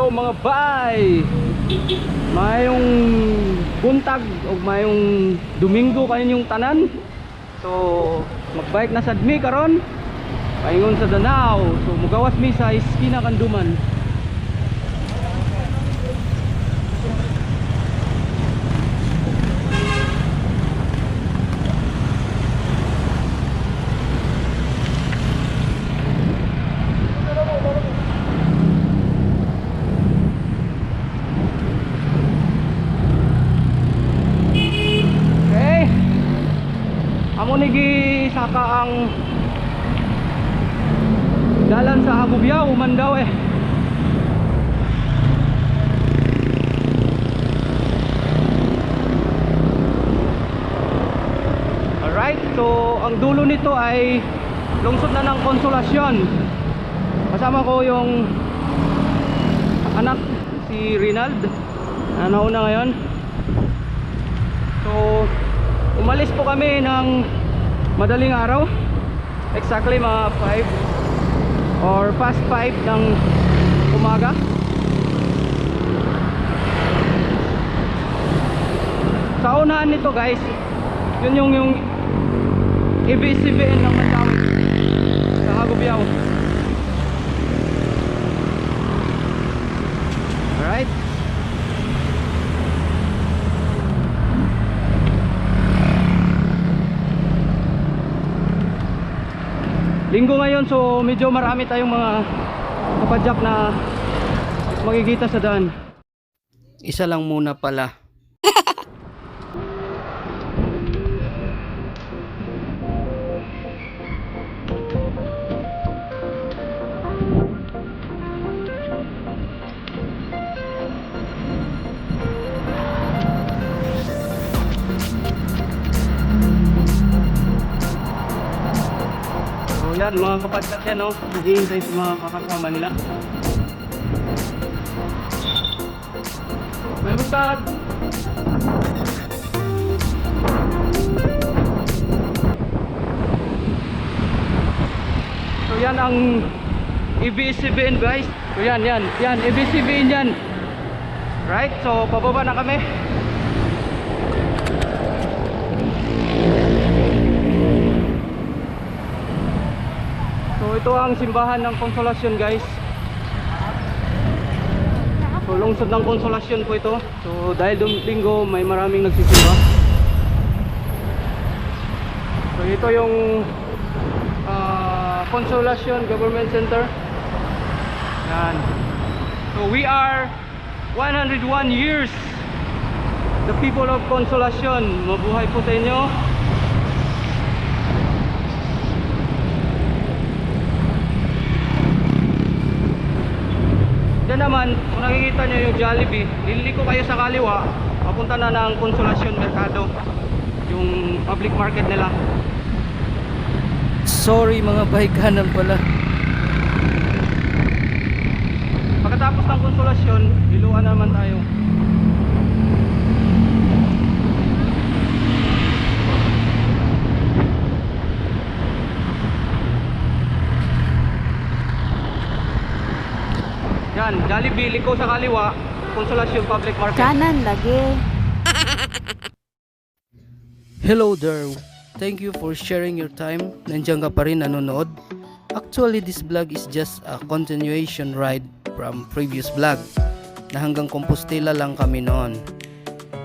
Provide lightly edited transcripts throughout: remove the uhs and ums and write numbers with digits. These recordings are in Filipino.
Hello mga bay! Mayong buntag o mayong Domingo kaninyong tanan. So magbike na sad mi karon paingon sa Danao. So mugawas mi sa Iskina Kanduman. Amo nigi saka ang dalan sa Hagubiao man daw eh. Alright, so ang dulo nito ay lungsod na ng Konsolasyon. Kasama ko yung anak si Rinald na nauna ngayon. So umalis po kami ng madaling araw, exactly mga 5 or past 5 ng umaga. Sa unahan nito guys, yun yung ABS-CBN ng Mandawi sa Hagubiao. Alright, linggo ngayon, so medyo marami tayong mga kapadyak na makikita sa daan. Isa lang muna pala. Yan mga kapadyak yan, no? Naghihintay sa mga kakasama nila. May bustad! So yan ang ABS-CBN guys. So yan ABS-CBN yan. Right, so pababa na kami. So ito ang simbahan ng Konsolasyon guys. So lungsod ng Konsolasyon po ito. So dahil Domingo may maraming nagsisimba. So ito yung Konsolasyon Government Center. Yan. So we are 101 years the people of Konsolasyon. Mabuhay po sa inyo. Yan naman, kung nakikita nyo yung Jollibee, liliko kayo sa kaliwa, papunta na ng Konsolasyon Mercado, yung public market nila. Sorry mga baykanan pala. Pagkatapos ng Konsolasyon, iluan naman tayo. Yan, Jollibee, liko sa kaliwa, Konsolasyon Public Market. Kanan lagi. Hello there. Thank you for sharing your time. Nandiyan ka pa rin nanonood. Actually, this vlog is just a continuation ride from previous vlog na hanggang Compostela lang kami noon.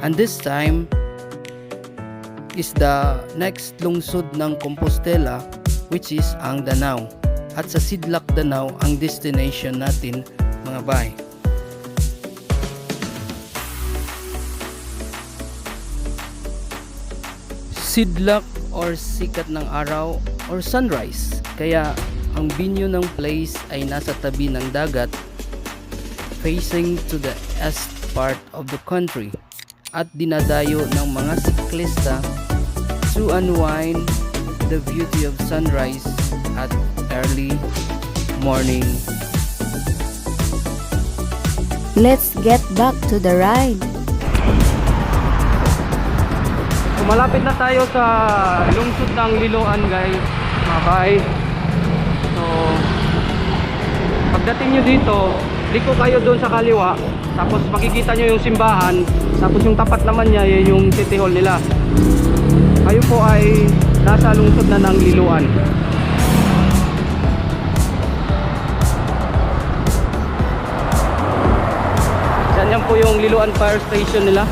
And this time is the next lungsod ng Compostela, which is ang Danao. At sa Sidlak Danao ang destination natin mga bay. Sidlak or sikat ng araw or sunrise. Kaya ang venue ng place ay nasa tabi ng dagat facing to the east part of the country at dinadayo ng mga siklista to unwind the beauty of sunrise at early morning. Let's get back to the ride. Malapit na tayo sa lungsod ng Liloan guys, mga bay. So pagdating nyo dito, liko kayo doon sa kaliwa, tapos makikita nyo yung simbahan, tapos yung tapat naman niya yun yung city hall nila. Kayo po ay nasa lungsod na ng Liloan. Yan po yung Liloan Fire Station nila.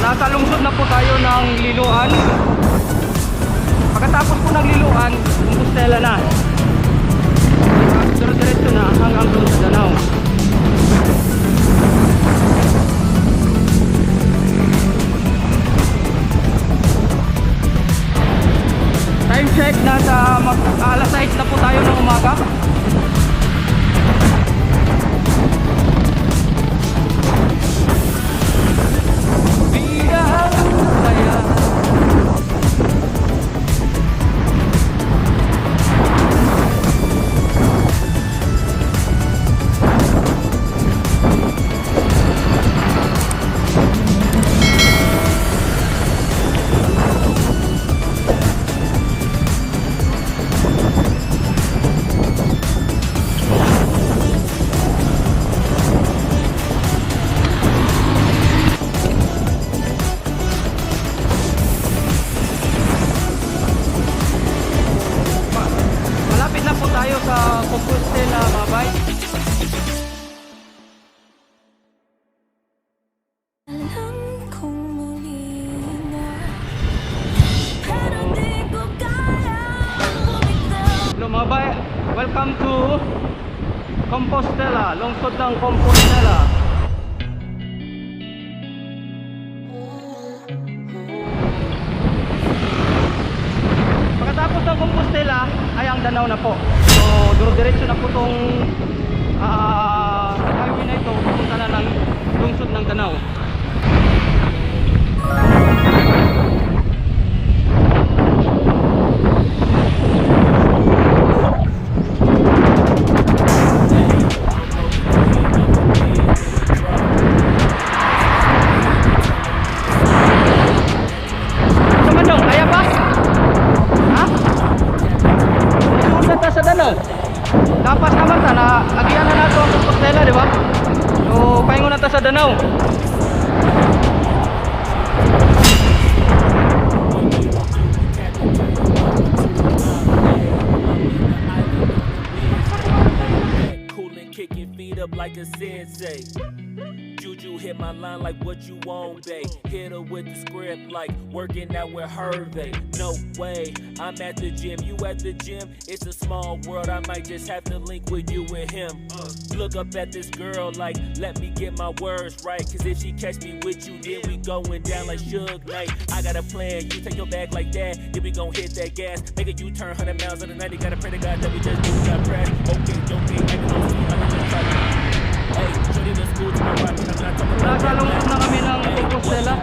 Nasa lungsod na po tayo ng Liloan. Pagkatapos po ng Liloan, Compostela na. Diretso na hanggang doon sa Danao. Time check, nasa alas 6 na po tayo ng umaga. Tayo sa Compostela, mga bay. Hello mga bay, welcome to Compostela, lungsod ng Compostela. Pagkatapos ng Compostela ay ang Danao na po. So, duro-diretso na po itong highway na ito, pupunta na ng lungsod ng Danao. Kamandong, kaya ba? Ha? Pupunta ta sa Danao. Dapat naman ta na agian na nato ang Compostela, di ba? So, paingon na ta sa Danao. Cool and kicking feet up like a sensei. Juju hit my line like what you want, babe. Hit her with the script like working out with her, babe. No way, I'm at the gym, you at the gym. It's a small world, I might just have to link with you and him. Look up at this girl like, let me get my words right. Cause if she catch me with you, then we going down like Suge Knight. I got a plan, you take your bag like that, then we gon' hit that gas. Make a U-turn 100 miles on the 90, gotta pray to God that we just do not crash. Okay, don't be acting on me, I can just try to. Hey, shorty the school to my right, but I'm not talking about Nasa lungsod na kami ng Compostela.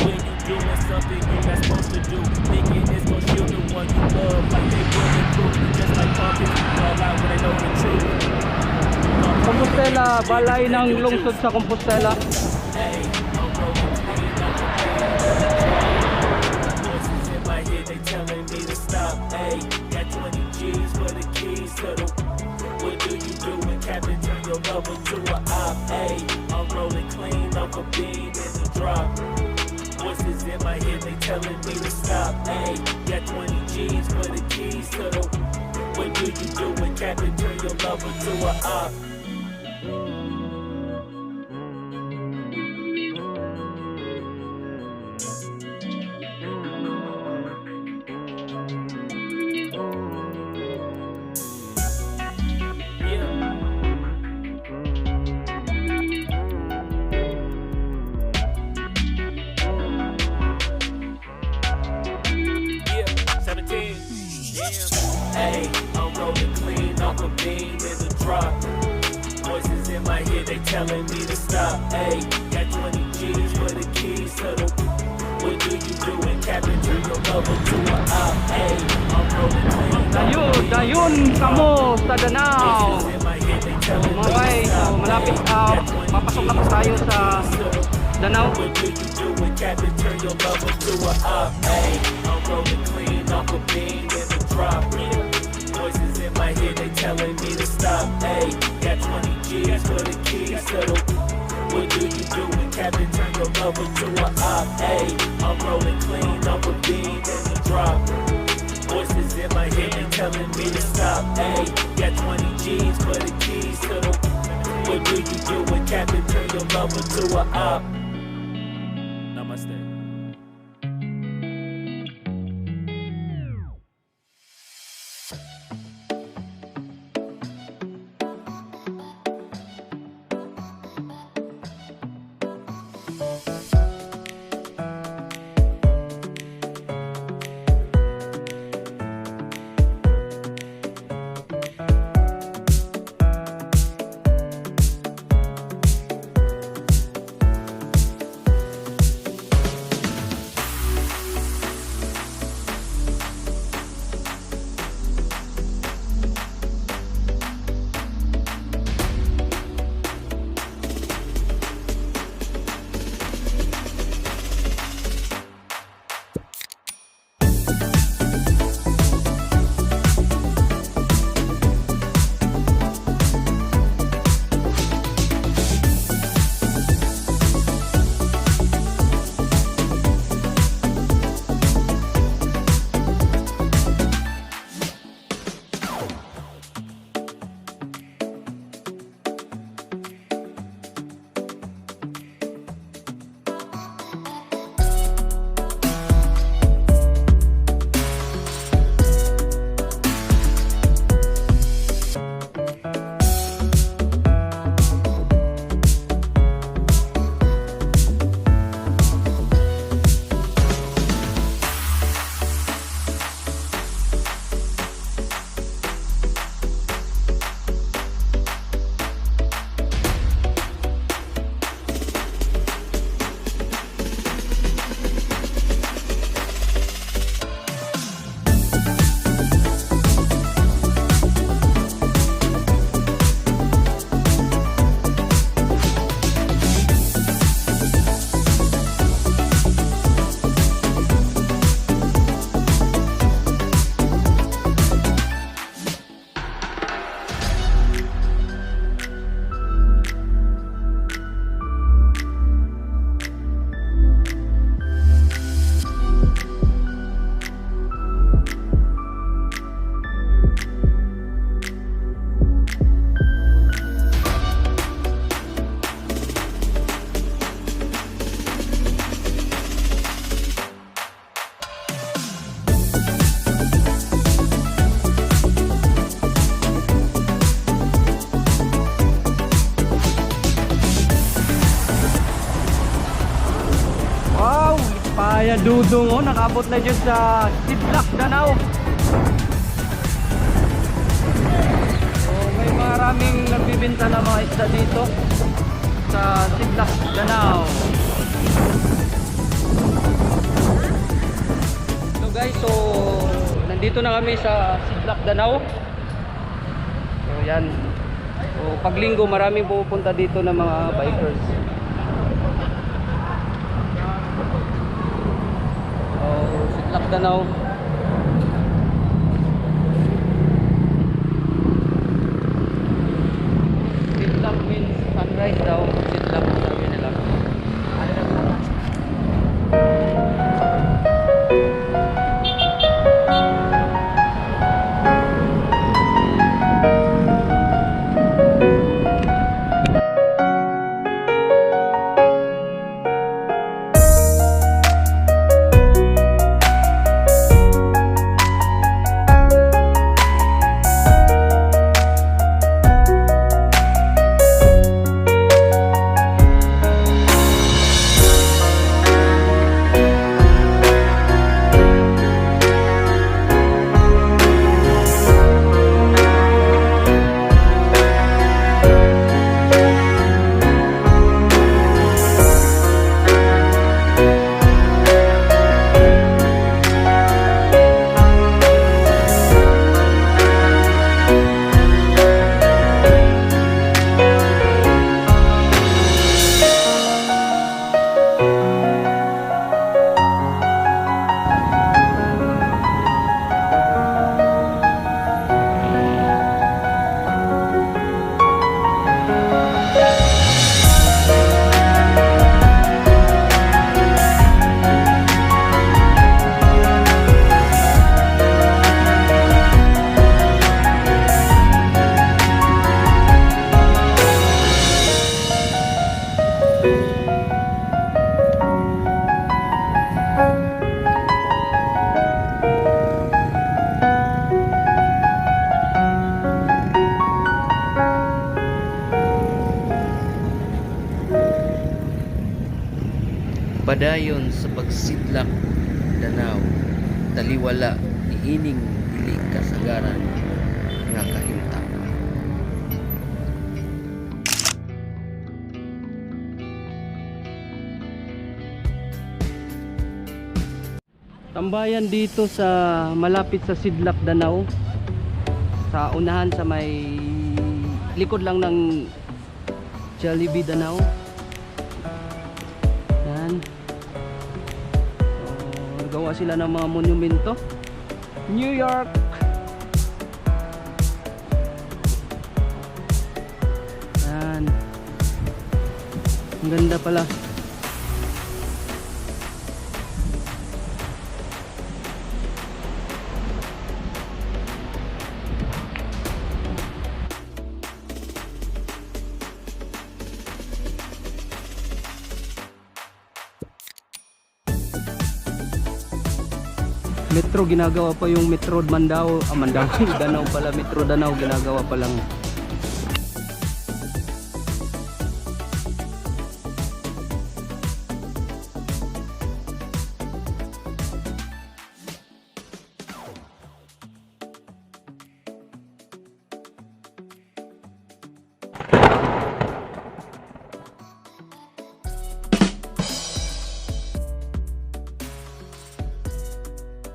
when you doing something you're not supposed to do. Thinking it's gonna shield the one you love, like they bulletproof. Just like pumpkins, fall out when they know the truth. Compostela, balay ng lungsod sa Compostela. Hey, I'm rolling clean up the voices in my head, they telling me to stop. Hey, got 20 G's for the keys to the. What do you do when Captain turn your lover to a op? Hey, I'm rolling clean off a bean in the drop. Voices in my head, they telling me to stop. Hey, got 20 G's for the keys to the. What do you do when Captain turn your lover to a op? Ayy, I'm rolling clean off a bean in the drop. Voices in my head, they telling me to stop. Ayy, got 20 G's for the keys to the. What do you do when Captain turn your lover to a op? Ayy, I'm rolling clean. Dayon kamo sa Danao. Voices in my head, they telling me Mga guys, to so stop. malapit papasok na po tayo sa Danao. What do you do when Captain turn your lover to a op? Ayy, I'm rolling clean off a bean in the drop. Voices in my head, they telling me to stop. Ayy, got 20 G's for the keys to the. What do you do when Captain turn your lover to a op? Ayy, I'm rolling clean off a bean in the drop. Voices in my head, they telling me to stop. Ayy, got 20 G's for the keys to the. What do you do when Captain turn your lover to a op? Namaste. Ayan, dudong oh, nakabot na dyan sa Sidlak, Danao. So, may maraming nagbibenta na mga isda dito sa Sidlak, Danao. So guys, so nandito na kami sa Sidlak, Danao. So yan. So pag linggo maraming pupunta dito ng mga bikers. Sidlak, Danao. Sidlak means sunrise daw. Sidlak sabi nila. Danau taliwala niining dili kasagaran nga kahimtang. Tambayan dito sa malapit sa Sidlak Danau, sa unahan sa may likod lang ng Jollibee Danau. Yan. So, nagawa sila ng mga monumento. New York. Yan. Ang ganda pala. Metro ginagawa pa yung Metro Mandaw, Mandaw Danau pala, Metro Danau ginagawa pa lang.